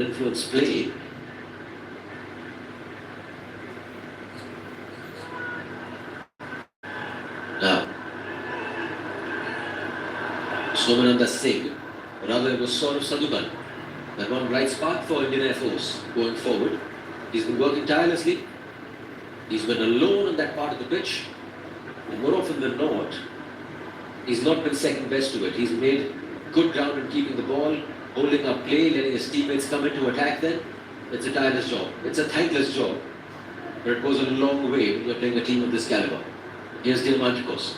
influence play. Now, Somananda Singh, rather it was Saurav Sadhukan, that one bright spark for Indian Air Force going forward. He's been working tirelessly. He's been alone on that part of the pitch, and more often than not, he's not been second best to it. He's made good ground in keeping the ball, holding up play, letting his teammates come in to attack then. It's a tireless job. It's a thankless job. But it goes a long way when you're playing a team of this caliber. Here's Diamantikos.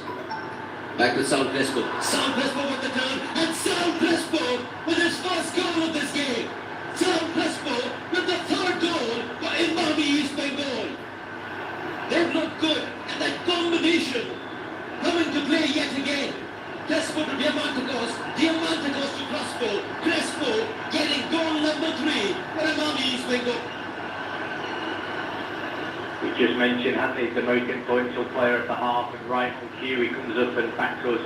Back with Saul Crespo. Saul Crespo with the turn, and Saul Crespo with his first goal of this game. Saul Crespo with the third goal for Imami East Bengal. They've looked good, and that combination coming to play yet again. Crespo to Diamantikos, Diamantikos to Crespo, Crespo getting goal number 3 for Imami East Bengal. We just mentioned, hadn't he, the most influential player at the half, and right from cue he comes up and backs us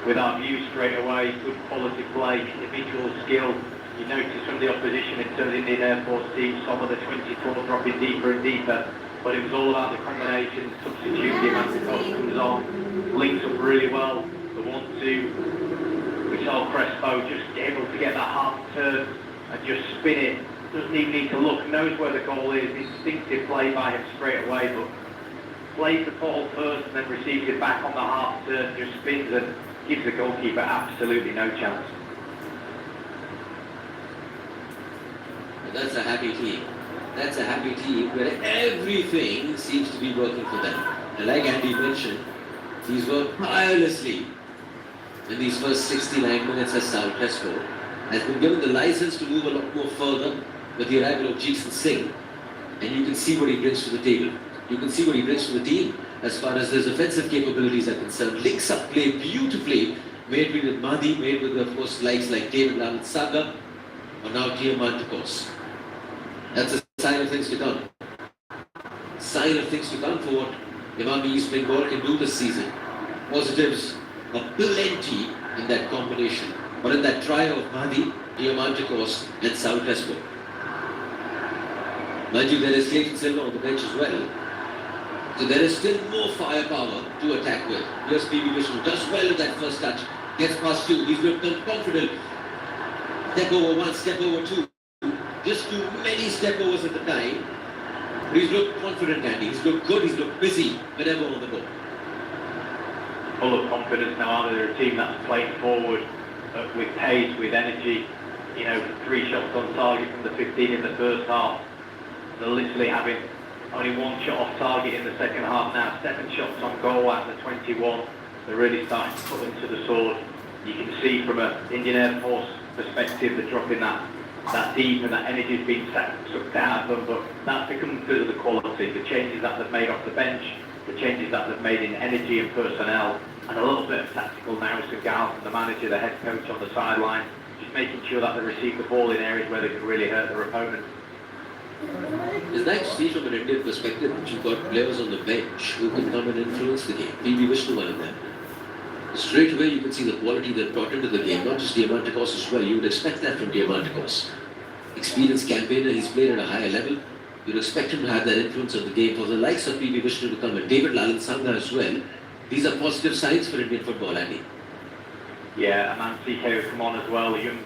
with our view straight away. Good quality play, individual skill. You notice from the opposition in terms of the Indian Air Force team, some of the 24 dropping deeper and deeper, but it was all about the combination. Substitute, Diamantikos comes on, links up really well, the 1-2, we saw Crespo just able to get that half turn and just spin it. Doesn't even need to look, knows where the goal is, instinctive play by him straight away, but plays the ball first and then receives it back on the half turn, just spins and gives the goalkeeper absolutely no chance. That's a happy team. That's a happy team where everything seems to be working for them. And like Andy mentioned, he's worked tirelessly in these first 69 minutes as Saul Crespo has been given the license to move a lot more further with the arrival of Jeesan Singh, and you can see what he brings to the table. You can see what he brings to the team as far as his offensive capabilities are concerned. Links up play beautifully, made with Mahdi, made with, of course, likes like David Lalit Saga, or now Diamantikos. That's a sign of things to come. Sign of things to come for what Imami East Bengal can do this season. Positives are plenty in that combination, but in that trio of Mahdi, Diamantikos and Saul Crespo. Mind you, there is Clayton Silva on the bench as well. So there is still more firepower to attack with. Here's PB Vishnu, does well with that first touch. Gets past 2, he's looked confident. Step over 1, step over 2. Just too many step overs at the time. But he's looked confident, Andy. He's looked good, he's looked busy whenever on the ball. Full of confidence now, aren't they? They're a team that's playing forward with pace, with energy. You know, 3 shots on target from the 15 in the first half. They're literally having only 1 shot off target in the second half now. 7 shots on goal at the 21. They're really starting to put them to the sword. You can see from an Indian Air Force perspective, they're dropping that deep and that energy is being sucked out of them, but that's become because of the quality, the changes that they've made off the bench, the changes that they've made in energy and personnel, and a little bit of tactical nous and gals from the manager, the head coach on the sideline, just making sure that they receive the ball in areas where they can really hurt their opponent. It's nice to see from an Indian perspective that you've got players on the bench who can come and influence the game. PB Vishnu one of them. Straight away you can see the quality they've brought into the game, not just Diamantikos as well. You would expect that from Diamantikos. Experienced campaigner, he's played at a higher level. You'd expect him to have that influence on the game. For the likes of PB Vishnu to come and David Lalit Sangha as well, these are positive signs for Indian football, Andy. Yeah, and Mansi has come on as well, a young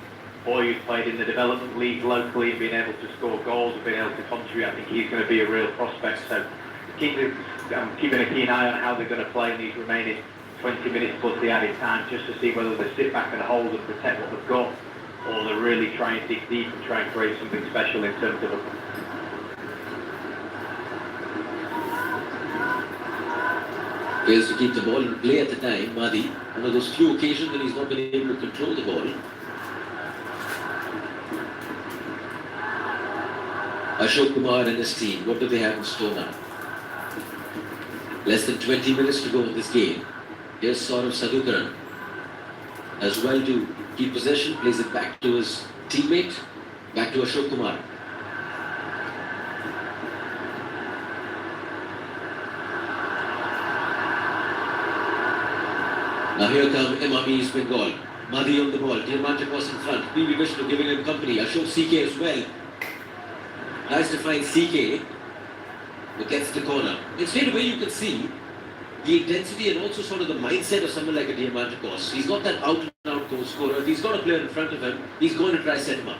boy who's played in the development league locally and been able to score goals and been able to contribute. I think he's going to be a real prospect. So keeping a keen eye on how they're going to play in these remaining 20 minutes plus the added time, just to see whether they sit back and hold and protect what they've got, or they really try and dig deep and try and create something special in terms of Fails to keep the ball in play at the time, Mahdi. One of those few occasions when he's not been able to control the ball. Ashok Kumar and his team, what do they have in store now? Less than 20 minutes to go in this game. Here's Saurav Sadhukan as well to keep possession, plays it back to his teammate, back to Ashok Kumar. Now here come Imami East Bengal. Madi on the ball. Diamantakos in front. PB Vishnu giving him company. Ashok CK as well. Tries to find CK. Who gets the corner. And straight away you can see the intensity and also sort of the mindset of someone like a Diamantakos. He's got that out-and-out goal scorer. If he's got a player in front of him, he's going to try set him up.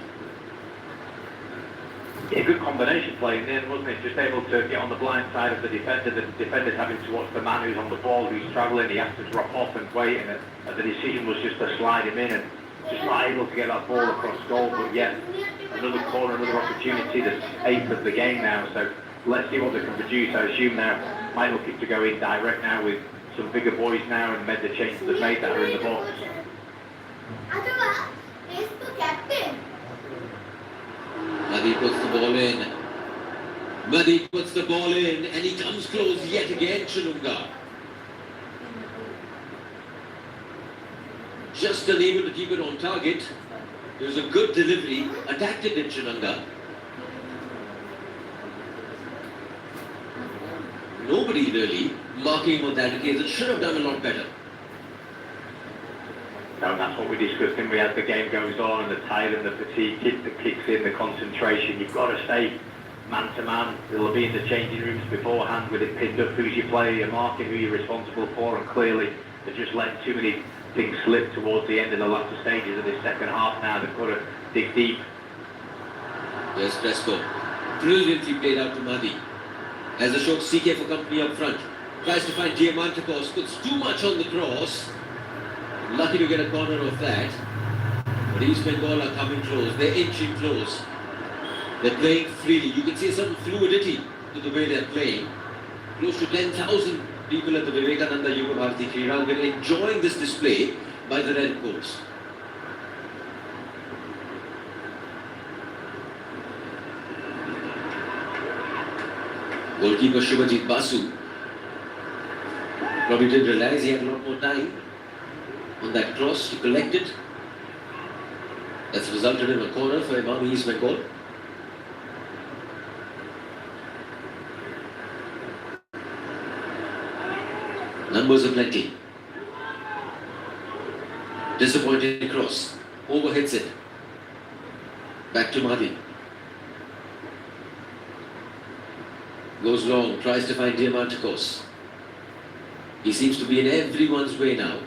Yeah, good combination play then, wasn't it? Just able to get on the blind side of the defender's having to watch the man who's on the ball, who's travelling. He has to drop off and wait, and the decision was just to slide him in, and just not able to get that ball across goal. But yet, another corner, another opportunity, the 8th of the game now, so let's see what they can produce. I assume now, might looking to go in direct now with some bigger boys now and made the changes they've made that are in the box. Madi puts the ball in. Madi puts the ball in and he comes close yet again, Chinunga. Just unable to keep it on target. It was a good delivery, attacked it in Chinunga. Nobody really marking him on that occasion. Should have done a lot better. No, that's what we discussed when we had the game goes on and the tide and the fatigue that kicks in, the concentration. You've got to stay man to man. They'll be in the changing rooms beforehand with it pinned up, who's your player, you're marking who you're responsible for, and clearly they're just letting too many things slip towards the end of the latter stages of this second half now. They've got to dig deep. Yes, Fresco. Brilliantly played out to Madi. Has a short CK for company up front. Tries to find Diamantakos, puts too much on the cross. Lucky to get a corner of that. But East Bengal are coming close. They're inching close. They're playing freely. You can see some fluidity to the way they're playing. Close to 10,000 people at the Vivekananda Yuva Bharati Kridangan enjoying this display by the Red Coats. Goalkeeper Shubhajit Basu probably didn't realize he had a lot more time on that cross to collect it. That's resulted in a corner for Imam East Bengal. Numbers are plenty. Disappointing cross. Overhits it. Back to Madi. Goes long, tries to find Diamantakos. He seems to be in everyone's way now.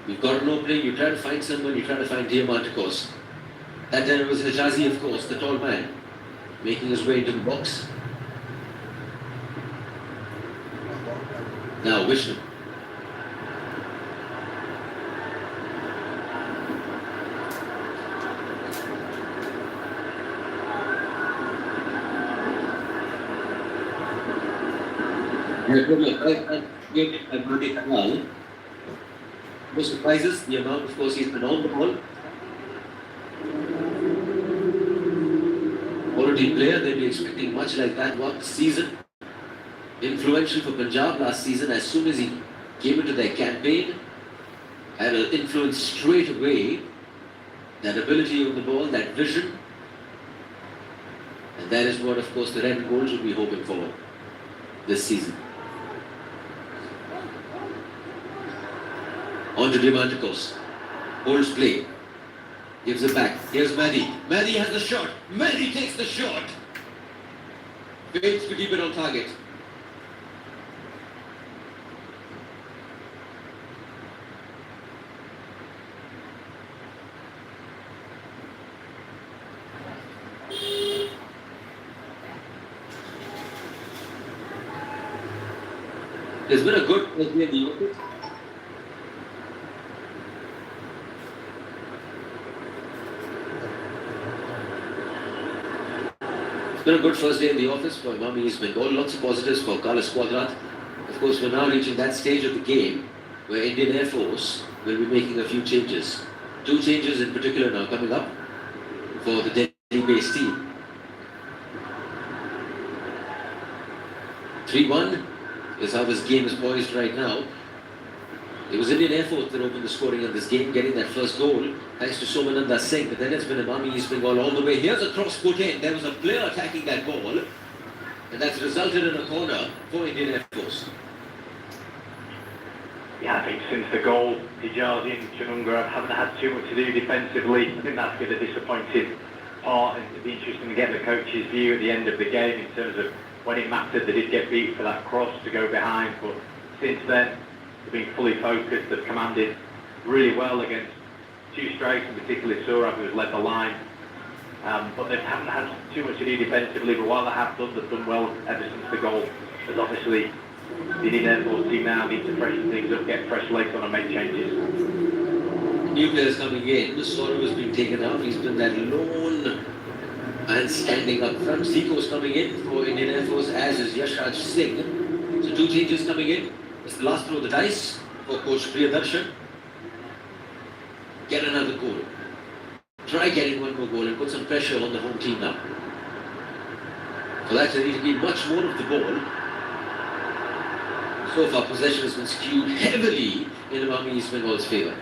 You've got an opening, you try to find someone, you try to find Diamantakos. That time it was Hijazi, of course, the tall man, making his way into the box. Now Vishnu. No surprises, the amount, of course, he's been on the ball. Quality player, they'll be expecting much like that one season. Influential for Punjab last season. As soon as he came into their campaign, had an influence straight away. That ability on the ball, that vision. And that is what, of course, the Red and Gold will be hoping for this season. On to Diamantakos. Holds play. Gives it back. Here's Madi. Madi has the shot. Madi takes the shot. Fails to keep it on target. There's been a good play in the open. It's been a good first day in the office for Imam East Bengal. Lots of positives for Carlos Quadrat. Of course, we're now reaching that stage of the game where Indian Air Force will be making a few changes. 2 changes in particular now coming up for the Delhi-based team. 3-1 is how this game is poised right now. It was Indian Air Force that opened the scoring in this game, getting that first goal, thanks to Somananda Singh. But then it's been Imam East Bengal all the way. Here's a cross put in. There was a player attacking that ball, and that's resulted in a corner for Indian Air Force. Yeah, I think since the goal, Hijazi and Chununga haven't had too much to do defensively. I think that's been the disappointing part, and it'd be interesting to get the coach's view at the end of the game in terms of when it mattered. They did get beat for that cross to go behind, but since then they've been fully focused. They've commanded really well against two strikes, and particularly Surab, who has led the line. But they haven't had too much to do defensively, but while they have done, they've done well ever since the goal. There's obviously the Indian Air Force team now need to freshen things up, get fresh legs on and make changes. New players coming in. Saurav has been taken out. He's been that lone man standing up front. Zico's coming in for Indian Air Force, as is Yashraj Singh. So two changes coming in. It's the last throw of the dice for Coach Priyadarshan. Get another goal. Try getting one more goal and put some pressure on the home team now. For that, they need to keep much more of the ball. So far, possession has been skewed heavily in Awami East Bengal's favour.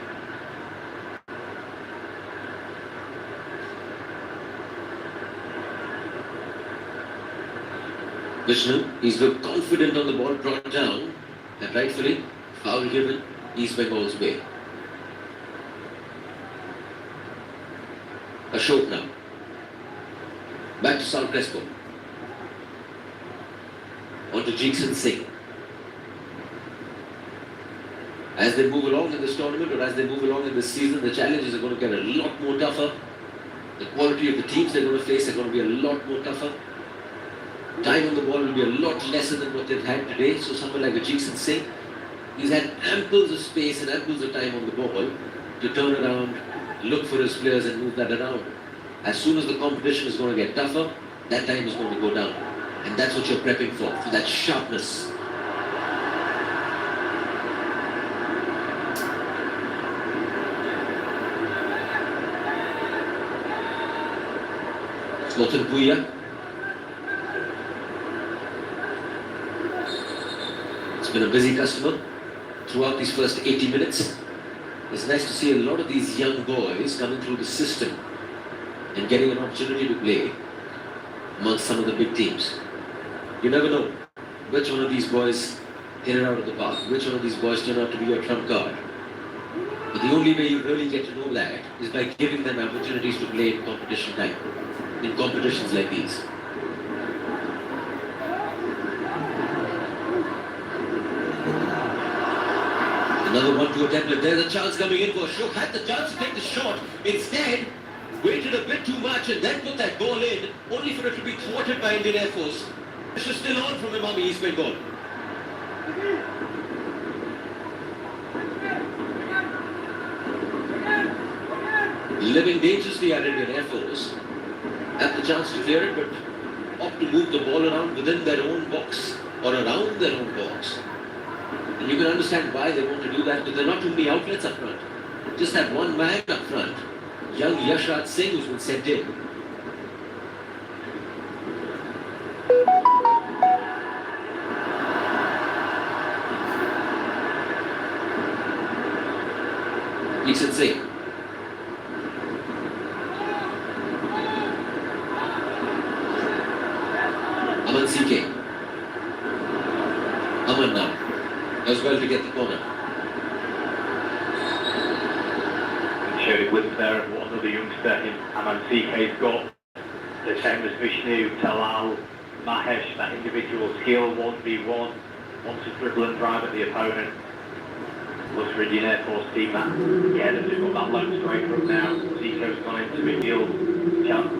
Vishnu, he's looked confident on the ball, brought down, and rightfully, foul given East Bengal's way. Ashok now. Back to Sal Crespo. On to Jigsan Singh. As they move along in this tournament, or as they move along in this season, the challenges are going to get a lot more tougher. The quality of the teams they're going to face are going to be a lot more tougher. Time on the ball will be a lot lesser than what they've had today. So someone like a Jigsan Singh, he's had amples of space and amples of time on the ball to turn around, look for his players and move that around. As soon as the competition is going to get tougher, that time is going to go down. And that's what you're prepping for that sharpness. Slotan Puya. It's been a busy customer throughout these first 80 minutes. It's nice to see a lot of these young boys coming through the system and getting an opportunity to play amongst some of the big teams. You never know which one of these boys hit it out of the park, which one of these boys turn out to be your trump card. But the only way you really get to know that is by giving them opportunities to play in competition time, in competitions like these. Another 1-2 attempt, but there's a chance coming in for Ashok. Had the chance to take the shot. Instead, waited a bit too much and then put that ball in, only for it to be thwarted by Indian Air Force. This is still on from Awami East Bengal. Living dangerously at Indian Air Force. Had the chance to clear it, but opt to move the ball around within their own box or around their own box. And you can understand why they want to do that, because there are not too many outlets up front. Just that one man up front, young Yashraj Singh, who's been sent in. Jigsan Singh. Aman CK. Aman now. As well to get the corner. Showed a glimpse there of what another youngster in Aman CK's got. The same as Vishnu, Talal, Mahesh, that individual skill, 1v1, wants to dribble and drive at the opponent. Plus for Indian Air Force team, they've just got that lone striker up now. Zico's gone into midfield, chance,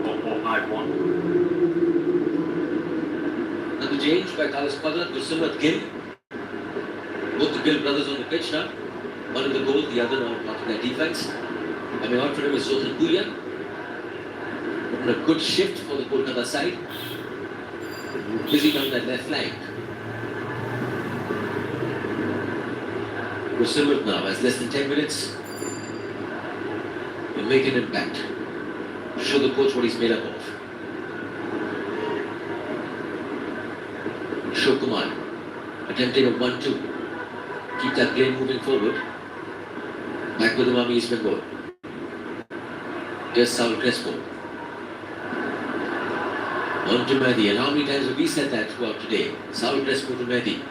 4-4-5-1. Another change by Kalas Padra to Simrat Gill. Both the Gill brothers on the pitch now. One in the goal, the other now part of their defense. Coming out for him is Slotan Puya. A good shift for the Kolkata side. Busy down that left flank. Simrat now has less than 10 minutes to make an impact. Show the coach what he's made up of. Ashok Kumar attempting a 1-2. Keep that plane moving forward. Back with Awami East Bengal. Here's Saul Crespo. On to Mehdi. And how many times have we said that throughout today? Saul Crespo to Mehdi.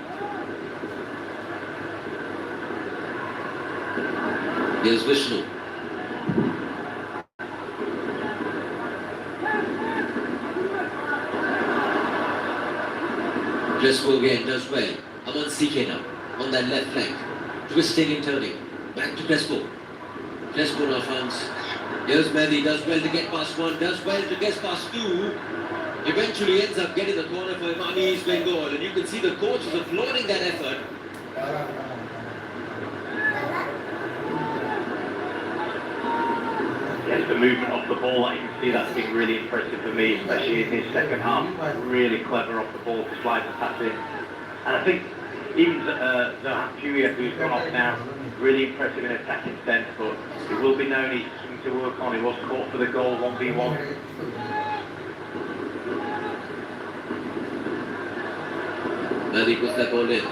Here's Vishnu. Crespo again does well. Aman CK now on that left flank. Twisting and turning. Back to Crespo. Crespo now finds. Here's Mehdi, does well to get past one, does well to get past two. Eventually ends up getting the corner for Imami East Bengal. And you can see the coach is applauding that effort. Yes, the movement off the ball, you can see that's been really impressive for me, especially in his second half. Really clever off the ball to slide the pass in. And I think even Zohan Puya, who's gone off now, really impressive in attacking sense, but it will be known he's something to work on. He was caught for the goal, 1v1. Mehdi puts that ball in.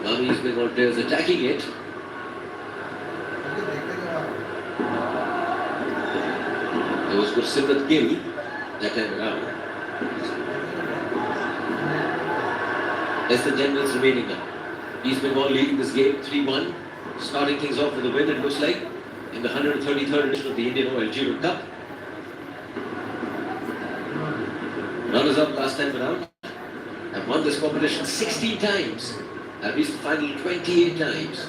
Imami East Bengal players attacking it. It was Gursimrat Gill that time around. Less than 10 minutes remaining now. East Bengal leading this game 3-1. Starting things off with a win, it looks like, in the 133rd edition of the Indian Oil Junior Cup. Runners up last time around have won this competition 16 times. Have reached the final 28 times.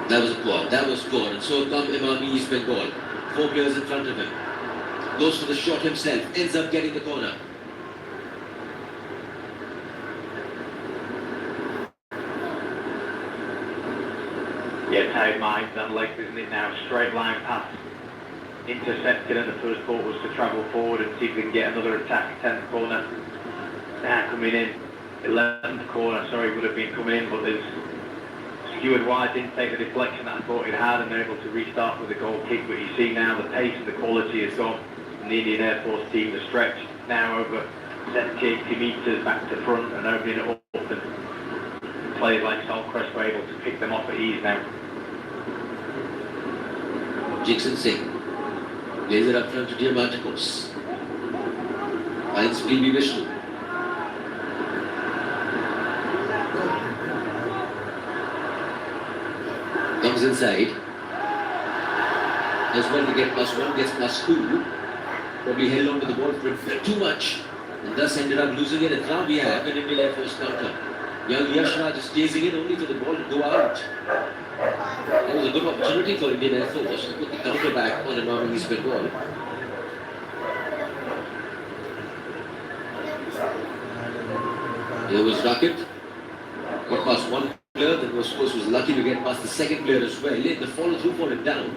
That was a quad, that was scored, and so come Imami East Bengal. 4 players in front of him. Goes for the shot himself, ends up getting the corner. Yeah, tight mind, that length, isn't it now? Straight line pass. Intercepted, and the first thought was to travel forward and see if we can get another attack. 10th corner. Now coming in. 11th corner, sorry, would have been coming in, but there's Stuart Wise didn't take the deflection that I thought it had, and they're able to restart with a goal kick. But you see now the pace and the quality has gone. And the Indian Air Force team, the stretch now over 70, 80 metres back to front and opening it up. And players like Sol Crespo able to pick them off at ease now. Jackson Singh plays it up front to Diamantikos. Finds PB Vishnu. Comes inside. Does well to get +1, gets +2. Probably held on to the ball for a bit too much. And thus ended up losing it. And now we have an Indian Air Force counter. Young Yashraj is chasing it only for the ball to go out. That was a good opportunity for Indian Air Force to put the counter back on Imami East Bengal. There was Rakit. Got past one player, then was lucky to get past the second player as well. Laid the follow through for it down.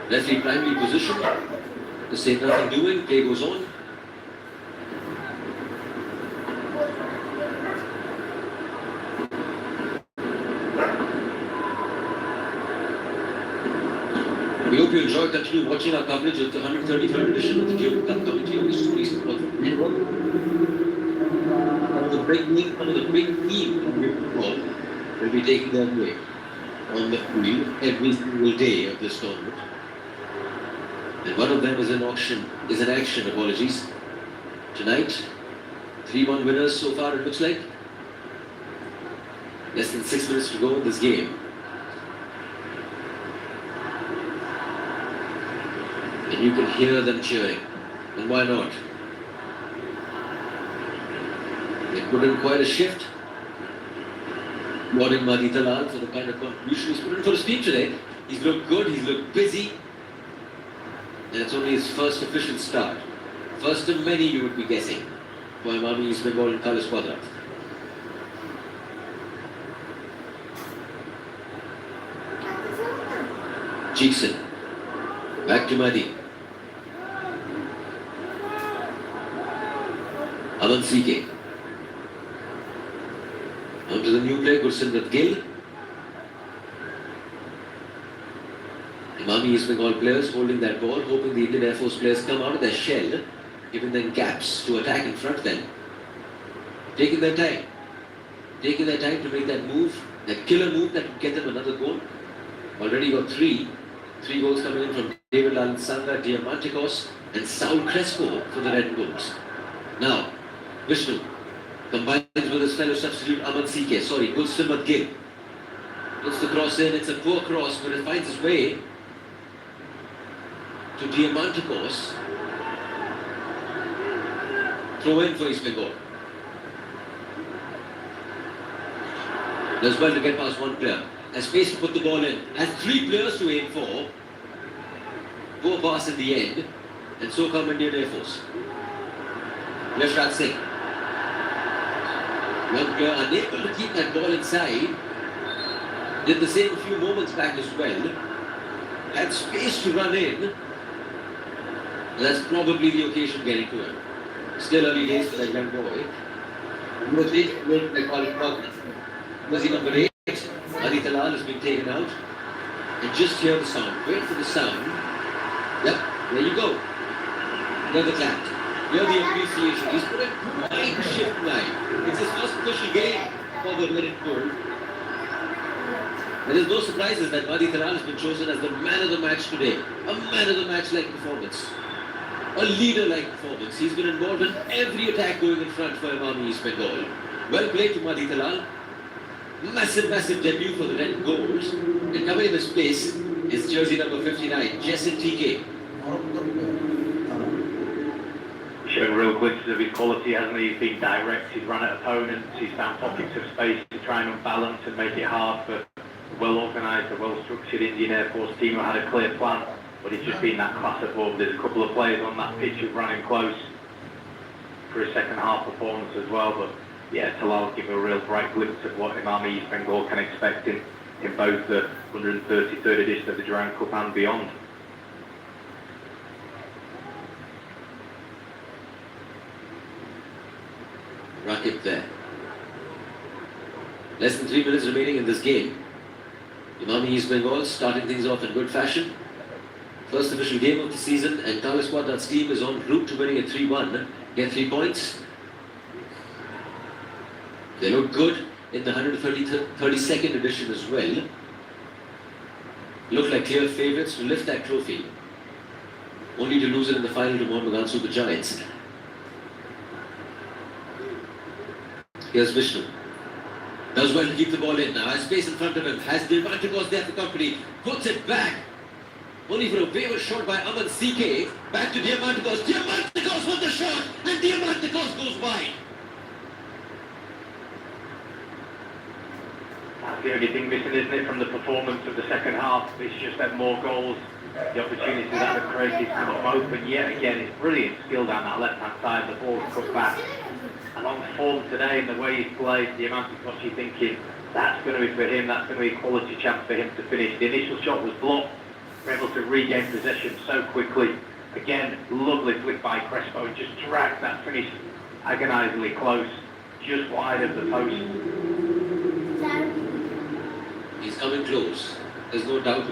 Referee primarily positioned. To say nothing doing, play goes on. We hope you enjoy continue watching our coverage of the 133rd edition of the Junior Cup commentary on the Stories Football Network. One of the big teams of football will be taking their way on the field every single day of this tournament. And one of them is an action, tonight. 3-1 winners so far, it looks like. Less than 6 minutes to go in this game. And you can hear them cheering. And why not? They put in quite a shift. Lauding Mahdi Talal for the kind of contribution he's put in for his team today. He's looked good, he's looked busy. And it's only his first official start. First of many, you would be guessing, for Imami East Bengal in Colour Squadra. Jackson. Back to Mahdi. Aman CK. On to the new player, Gursimrat Gill. Imami East Bengal players holding that ball, hoping the Indian Air Force players come out of their shell, giving them gaps to attack in front then. Taking their time to make that move, that killer move that would get them another goal. Already got three goals coming in from David Lalansanga, Diamantikos and Saul Crespo for the Red Bulls. Now, Vishnu Combines with his fellow substitute Aman CK. Sorry, Gulsumad Gill. Puts the cross in. It's a poor cross, but it finds its way to Diamantakos. Throw in for East Bengal. Does well to get past one player. Has space to put the ball in. Has three players to aim for. Poor pass in the end. And so come Indian Air Force. Yashraj Singh. Young player unable to keep that ball inside. Did the same a few moments back as well. Had space to run in. That's probably the occasion getting to him. Still early days for that young boy. Jersey number 8, Adi Talal has been taken out. And just hear the sound. Wait for the sound. Yep, there you go. Hear the clap. Hear the appreciation. He's put a fine shift line. It's his first official game for the red and gold. And there's no surprises that Adi Talal has been chosen as the man of the match today. A man of the match-like performance. A leader-like performance. He's been involved in every attack going in front for Imami East Bengal. Well played to Adi Talal. Massive debut for the red and gold. And coming in his place is jersey number 59, Jason TK. Showing real glimpses of his quality, hasn't he? He's been direct, he's run at opponents, he's found pockets of space to try and unbalance and make it hard for a well-organised, a well-structured Indian Air Force team who had a clear plan, but it's just been that class above. There's a couple of players on that pitch who've run him close for a second half performance as well, but yeah, Talal give a real bright glimpse of what Imami East Bengal can expect in both the 133rd edition of the Durand Cup and beyond. Rakib there. Less than 3 minutes remaining in this game. Imami East Bengal starting things off in good fashion. First official game of the season, and Carlos Quadrat's team is en route to winning at 3-1. Get 3 points. They look good in the 132nd edition as well. Look like clear favourites to lift that trophy. Only to lose it in the final to Mohammedan Super Giants. Here's Vishnu. Does well to keep the ball in now. Has space in front of him. Has Diamantakos there for company. Puts it back. Only for a wayward shot by Aman CK. Back to Diamantakos. Diamantakos with the shot. And Diamantakos goes wide. That's the only thing missing, isn't it, from the performance of the second half? It's just that more goals, the opportunities that have created come open yet again. It's brilliant skill down that left-hand side, the ball's cut back. And on form today and the way he's played, the amount of what you're thinking, that's going to be for him, that's going to be a quality chance for him to finish. The initial shot was blocked, we're able to regain possession so quickly. Again, lovely flick by Crespo, and just dragged that finish agonisingly close, just wide of the post. He's coming close, there's no doubt.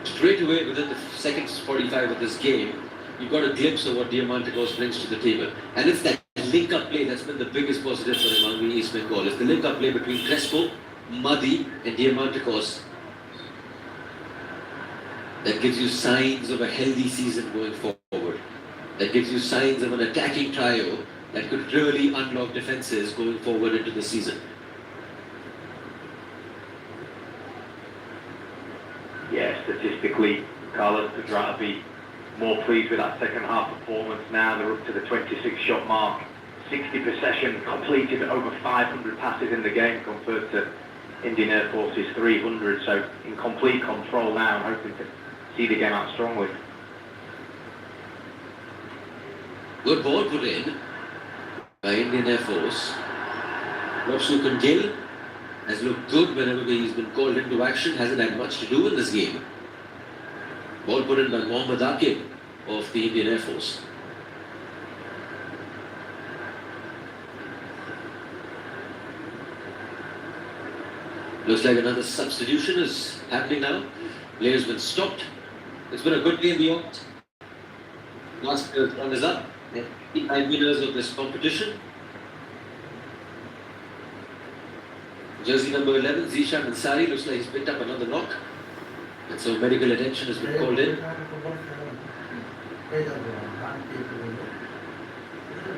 Straight away within the second 45 of this game, you've got a glimpse of what Diamantakos brings to the table. And it's that link-up play that's been the biggest positive for Imami East Bengal. It's the link-up play between Crespo, Madi and Diamantakos that gives you signs of a healthy season going forward. That gives you signs of an attacking trio that could really unlock defences going forward into the season. Yeah, statistically, Carlos could rather be more pleased with that second half performance now. They're up to the 26 shot mark, 60 possession, completed over 500 passes in the game compared to Indian Air Force's 300, so in complete control now and hoping to see the game out strongly. Good ball put in by Indian Air Force. Robsukan Gill has looked good whenever he's been called into action, hasn't had much to do in this game. Ball put in by Mohammad Akib of the Indian Air Force. Looks like another substitution is happening now. Player's been stopped. It's been a good game beyond. Last run is up. 9 winners of this competition. Jersey number 11, Zishan Ansari, looks like he's picked up another knock. And so medical attention has been called in.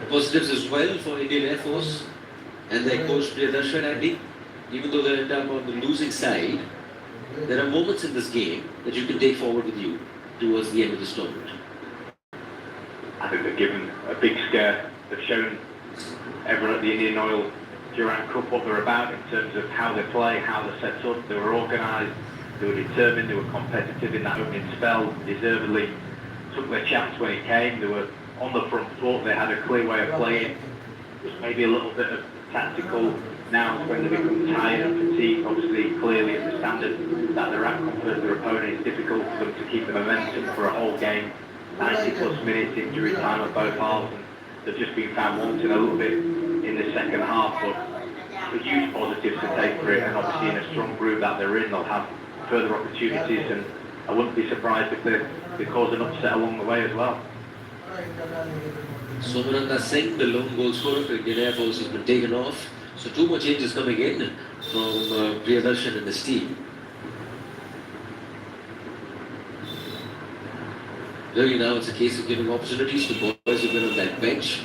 Positives as well for Indian Air Force. and their coach Priyadarshan, Andy, even though they end up on the losing side, there are moments in this game that you can take forward with you towards the end of this tournament. I think they've given a big scare. They've shown everyone at the Indian Oil Durand Cup what they're about in terms of how they play, how they're set up. They were organised, they were determined, they were competitive in that opening spell, deservedly took their chance when it came. They were on the front foot, they had a clear way of playing. There's maybe a little bit of tactical now when they become tired and fatigued, obviously clearly at the standard that they're at compared to their opponent. It's difficult for them to keep the momentum for a whole game. 90 plus minutes injury time at both halves, and they've just been found wanting a little bit in the second half, but a huge positives to take for it, and obviously in a strong group that they're in, they'll have further opportunities, and I wouldn't be surprised if they cause an upset along the way as well. Somananda Singh, the lone goal scorer for Indian Air Force, has been taken off, so two more changes coming in from Priyadarshan and his team. Really now it's a case of giving opportunities to boys who've been on that bench.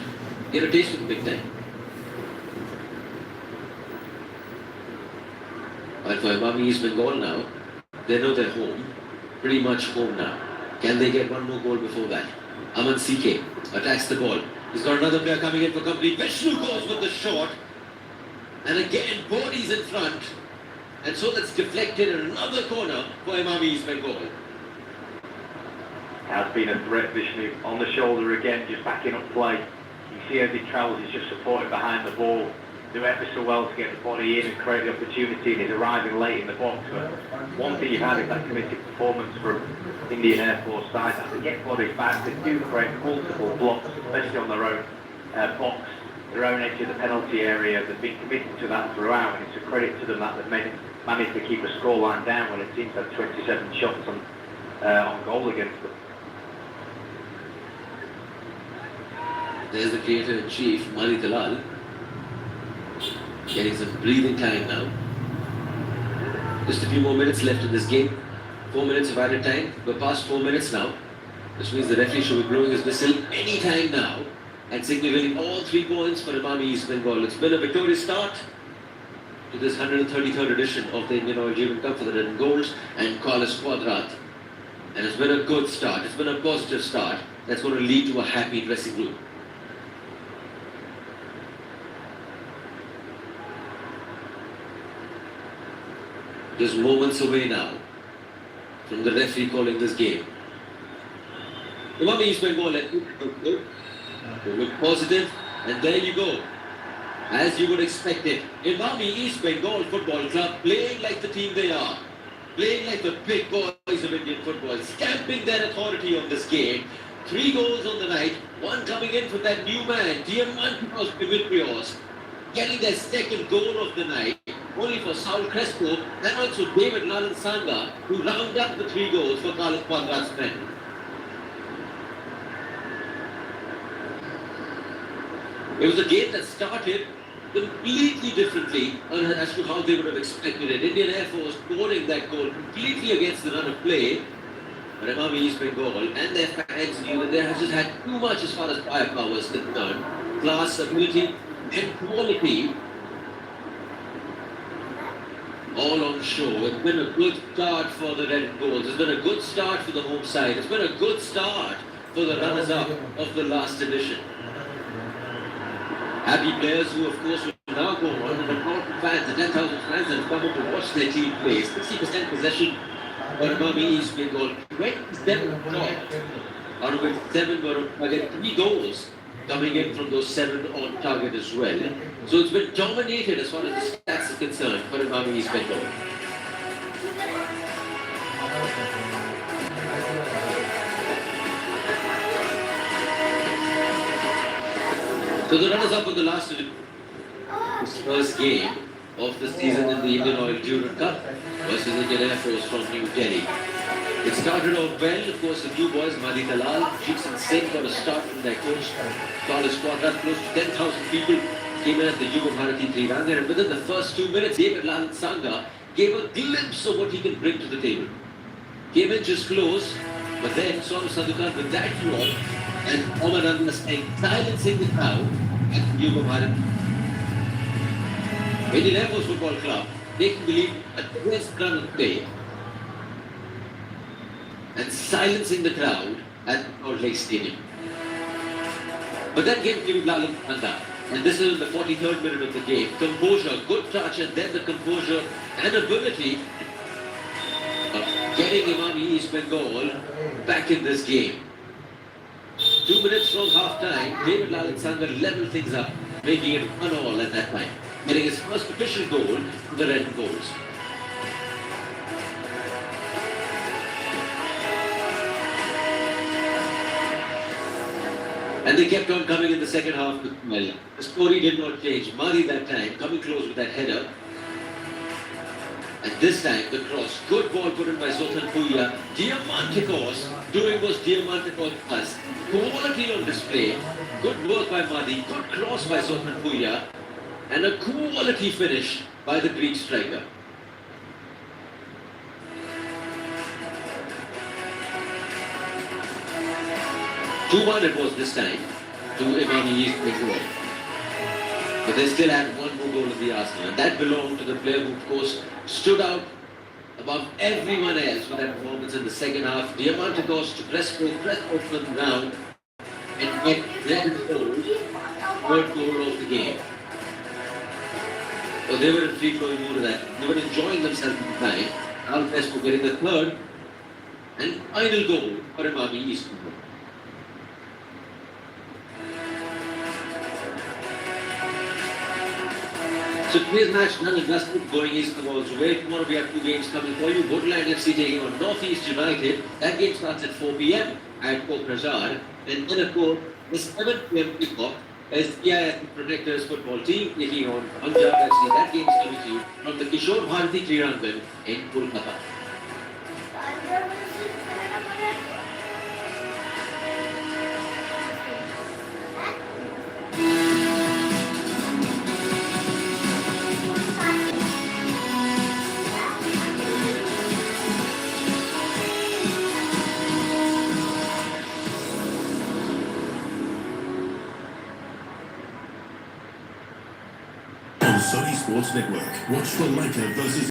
Get a taste of the big time. But for Imami East Bengal now, they know they're home, pretty much home now. Can they get one more goal before that? Aman CK attacks the ball. He's got another player coming in for company. Vishnu goes with the shot. And again, bodies in front. And so that's deflected in another corner for Imami East Bengal. Has been a threat, Vishnu, on the shoulder again, just backing up play. You see as he travels, he's just supported behind the ball. Do ever so well to get the body in and create the opportunity, and he's arriving late in the box. But one thing you've had is that committed performance from Indian Air Force side. As they get bodies back, they do create multiple blocks, especially on their own box, their own edge of the penalty area. They've been committed to that throughout, and it's a credit to them that they've managed to keep a scoreline down when it seems to have 27 shots on goal against them. There's the creator-in-chief, Mani Dalal, getting some breathing time now. Just a few more minutes left in this game. 4 minutes of added time. We're past 4 minutes now, which means the referee should be blowing his whistle any time now and signaling all 3 points for Imami East Bengal. It's been a victorious start to this 133rd edition of the Indian Oil Durand Cup for the Red and Golds and Carlos Quadrat. And it's been a good start. It's been a positive start that's going to lead to a happy dressing room. Just moments away now from the referee calling this game. Imami East Bengal look positive, and there you go. As you would expect it, Imami East Bengal Football Club playing like the team they are, playing like the big boys of Indian football, stamping their authority on this game. 3 goals on the night, one coming in from that new man, Diamantos Dimitrios, getting their second goal of the night, only for Saul Crespo and also David Lalan Sanga, who round up the 3 goals for Carlos Quadrat's men. It was a game that started completely differently as to how they would have expected it. Indian Air Force scoring that goal completely against the run of play. But Imami East Bengal and their fans knew that they have just had too much as far as firepower is concerned. Class, ability and quality all on show. It's been a good start for the Red and Golds. It's been a good start for the home side. It's been a good start for the runners-up of the last edition. Happy players who, of course, will now go on, and the important fans, the 10,000 fans that have come up to watch their team play. 60% possession for Imami East Bengal. 27 shots, out of which 7 were again 3 goals coming in from those 7 on target as well. So it's been dominated as far as the stats are concerned for Imami East Bengal. So the runners-up of the last first game of the season in the Indian Oil Durand Cup versus Indian Air Force from New Delhi. It started off well, of course, the new boys, Madi Dalal, Jeetson Singh got a start from their coach. Carlos Quadrat, close to 10,000 people came in at the Yuva Bharati Trirangan, and within the first 2 minutes, David Lalan Sanga gave a glimpse of what he can bring to the table. Came in just close, but then Sonu Sadhukan with that shot, and Omananda Singh silencing the crowd at the Yuva Bharati. Indian Air Force Football Club taking the lead at the first run of play and silencing the crowd at Salt Lake Stadium. But that game came with Lalit Nanda. And this is in the 43rd minute of the game. Composure, good touch, and then the composure and ability of getting Imam East Bengal back in this game. 2 minutes from half-time, David Lalit Sangha leveled things up, making it 1-1 at that time, getting his first official goal for the Red Bulls. And they kept on coming in the second half with well. The story did not change. Mari that time coming close with that header. And this time the cross. Good ball put in by Zoltan Puya. Diamantikos doing was Diamantikos plus. Quality on display. Good work by Madi. Good cross by Zoltan Puya. And a quality finish by the Greek striker. Two-1 it was this time to Imam East Bengal. But they still had one more goal in the arsenal. And that belonged to the player who, of course, stood out above everyone else with that performance in the second half. Diamantikos to press forward from the ground and get their third goal of the game. So they were in free-flowing mood of that. They were enjoying themselves at the time. Alves were getting the third and final goal for Imam East Bengal. So today's match done and dusted, going east of the balls away. Tomorrow we have two games coming for you. Woodland FC taking on Northeast United. That game starts at 4 p.m. at Kokrajar. And then of course, the 7 p.m. kickoff is the Protectors football team taking on Punjab FC. That game is coming to you from the Kishore Bharati Kriyangan in Kolkata. On Sony Sports Network, watch the Leica versus